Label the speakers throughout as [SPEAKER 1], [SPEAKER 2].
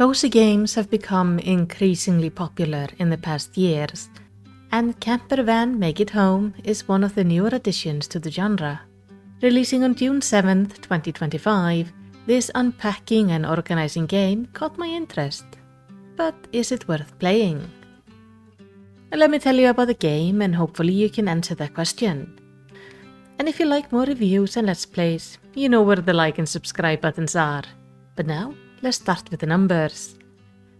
[SPEAKER 1] Cozy games have become increasingly popular in the past years, and Camper Van Make It Home is one of the newer additions to the genre. Releasing on June 7th, 2025, this unpacking and organizing game caught my interest. But is it worth playing? Let me tell you about the game and hopefully you can answer that question. And if you like more reviews and let's plays, you know where the like and subscribe buttons are. But now, let's start with the numbers.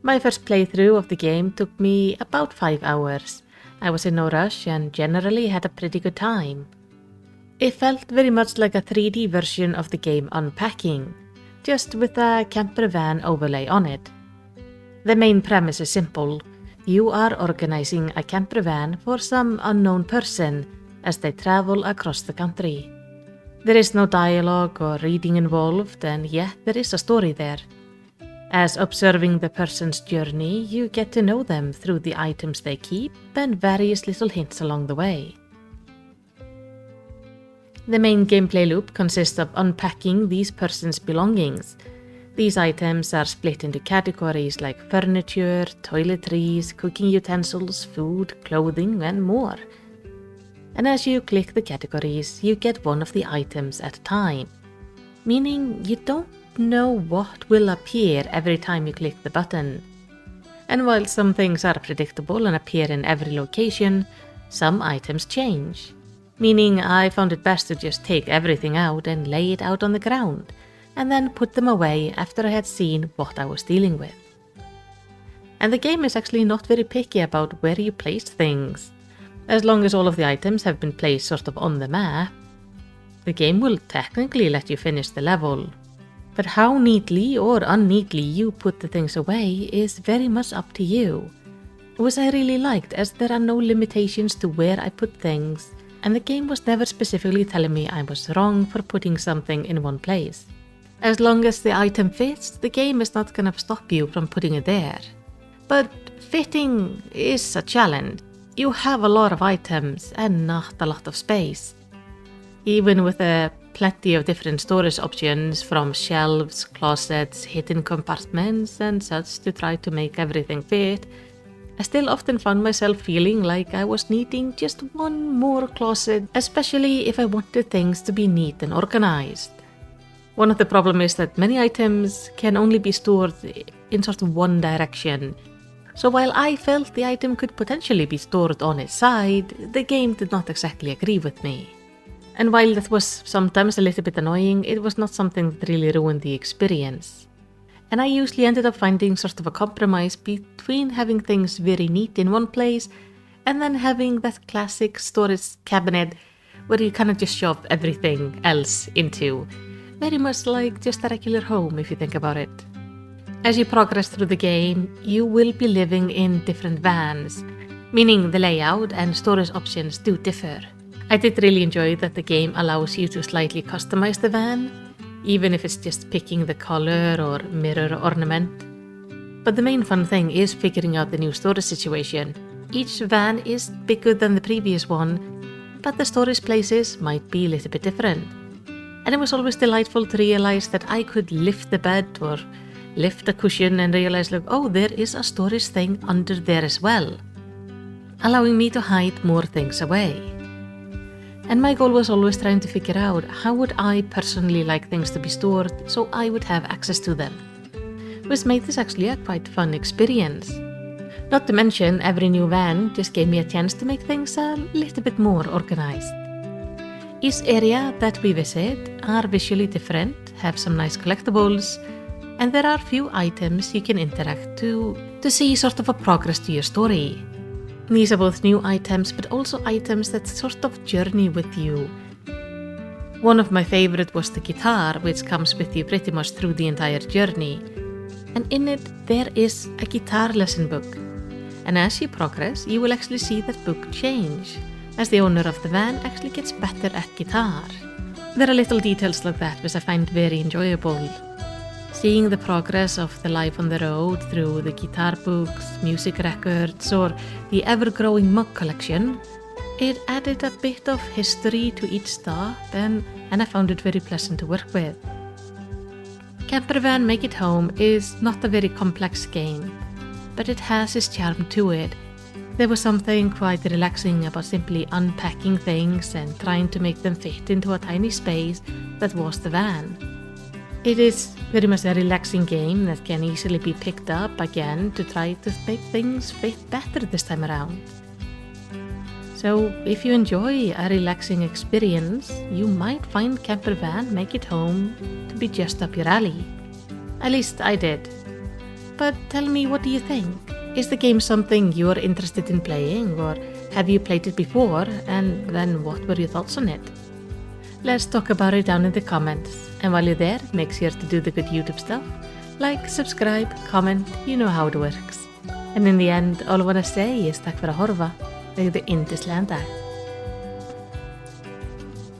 [SPEAKER 1] My first playthrough of the game took me about 5 hours. I was in no rush and generally had a pretty good time. It felt very much like a 3D version of the game Unpacking, just with a camper van overlay on it. The main premise is simple. You are organizing a camper van for some unknown person as they travel across the country. There is no dialogue or reading involved, and yet there is a story there. As observing the person's journey, you get to know them through the items they keep and various little hints along the way. The main gameplay loop consists of unpacking these person's belongings. These items are split into categories like furniture, toiletries, cooking utensils, food, clothing, and more. And as you click the categories, you get one of the items at a time, meaning you don't know what will appear every time you click the button. And while some things are predictable and appear in every location, some items change, meaning I found it best to just take everything out and lay it out on the ground, and then put them away after I had seen what I was dealing with. And the game is actually not very picky about where you place things. As long as all of the items have been placed sort of on the map, the game will technically let you finish the level. But how neatly or unneatly you put the things away is very much up to you, which I really liked as there are no limitations to where I put things, and the game was never specifically telling me I was wrong for putting something in one place. As long as the item fits, the game is not gonna stop you from putting it there. But fitting is a challenge. You have a lot of items and not a lot of space. Even with plenty of different storage options from shelves, closets, hidden compartments and such to try to make everything fit, I still often found myself feeling like I was needing just one more closet, especially if I wanted things to be neat and organized. One of the problems is that many items can only be stored in sort of one direction. So while I felt the item could potentially be stored on its side, the game did not exactly agree with me. And while that was sometimes a little bit annoying, it was not something that really ruined the experience. And I usually ended up finding sort of a compromise between having things very neat in one place and then having that classic storage cabinet where you kind of just shove everything else into. Very much like just a regular home if you think about it. As you progress through the game, you will be living in different vans, meaning the layout and storage options do differ. I did really enjoy that the game allows you to slightly customize the van, even if it's just picking the color or mirror ornament. But the main fun thing is figuring out the new storage situation. Each van is bigger than the previous one, but the storage places might be a little bit different. And it was always delightful to realize that I could lift the bed or lift a cushion and realize, look, oh, there is a storage thing under there as well, allowing me to hide more things away. And my goal was always trying to figure out how would I personally like things to be stored so I would have access to them, which made this actually a quite fun experience. Not to mention, every new van just gave me a chance to make things a little bit more organized. Each area that we visit are visually different, have some nice collectibles, and there are few items you can interact to see sort of a progress to your story. These are both new items, but also items that sort of journey with you. One of my favorite was the guitar, which comes with you pretty much through the entire journey. And in it, there is a guitar lesson book. And as you progress, you will actually see that book change, as the owner of the van actually gets better at guitar. There are little details like that which I find very enjoyable. Seeing the progress of the life on the road through the guitar books, music records, or the ever-growing mug collection, it added a bit of history to each stop and I found it very pleasant to work with. Camper Van Make It Home is not a very complex game, but it has its charm to it. There was something quite relaxing about simply unpacking things and trying to make them fit into a tiny space that was the van. It is very much a relaxing game that can easily be picked up again to try to make things fit better this time around. So if you enjoy a relaxing experience, you might find Camper Van Make It Home to be just up your alley. At least I did. But tell me, what do you think? Is the game something you're interested in playing, or have you played it before, and then what were your thoughts on it? Let's talk about it down in the comments, and while you're there, make sure to do the good YouTube stuff. Like, subscribe, comment, you know how it works. And in the end, all I want to say is tack för att horva. Det är inte slänta.